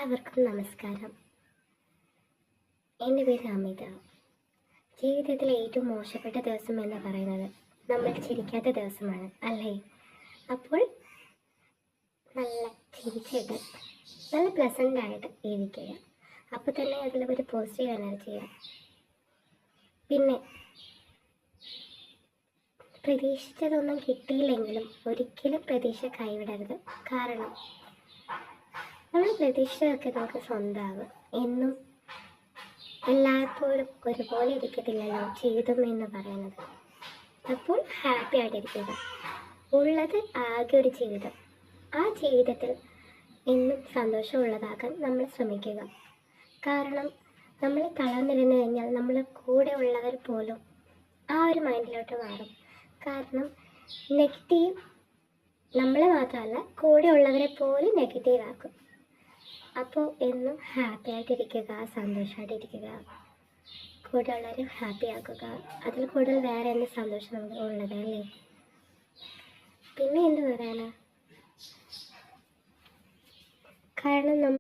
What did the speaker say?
എല്ലാവർക്കും നമസ്കാരം. എൻ്റെ പേര് അമിത. ജീവിതത്തിലെ ഏറ്റവും മോശപ്പെട്ട ദിവസം എന്ന് പറയുന്നത് നമ്മൾ ചിരിക്കാത്ത ദിവസമാണ് അല്ലേ? അപ്പോൾ നല്ല ചിരിച്ചിട്ട് നല്ല പ്ലസൻ്റായിട്ട് ഇരിക്കുക. അപ്പോൾ തന്നെ അതിൽ ഒരു പോസിറ്റീവ് എനർജി. പിന്നെ പ്രതീക്ഷിച്ചതൊന്നും കിട്ടിയില്ലെങ്കിലും ഒരിക്കലും പ്രതീക്ഷ കൈവിടരുത്. കാരണം നമ്മൾ പ്രതീക്ഷിച്ചതൊക്കെ നമുക്ക് സ്വന്തമാകും. എന്നും എല്ലായ്പ്പോഴും ഒരുപോലെ ഇരിക്കത്തില്ലല്ലോ ജീവിതം എന്ന് പറയുന്നത്. അപ്പോൾ ഹാപ്പി ആയിട്ടിരിക്കുക. ഉള്ളത് ആകെ ഒരു ജീവിതം. ആ ജീവിതത്തിൽ എന്നും സന്തോഷമുള്ളതാക്കാൻ നമ്മൾ ശ്രമിക്കുക. കാരണം നമ്മൾ തളർന്നിരുന്നു കഴിഞ്ഞാൽ നമ്മൾ കൂടെ ഉള്ളവർ പോലും ആ ഒരു മൈൻഡിലോട്ട് മാറും. കാരണം നെഗറ്റീവ് നമ്മളെ മാത്രമല്ല കൂടെ ഉള്ളവരെ പോലും നെഗറ്റീവ് ആക്കും. അപ്പോൾ എന്നും ഹാപ്പി ആയിട്ടിരിക്കുക, സന്തോഷമായിട്ടിരിക്കുക, കൂടെ ഉള്ളവരെ ഹാപ്പി ആക്കുക. അതിൽ കൂടുതൽ വേറെ എന്ത് സന്തോഷം നമുക്ക് ഉള്ളത് അല്ലേ? പിന്നെ എന്ത് പറയാനാ? കാരണം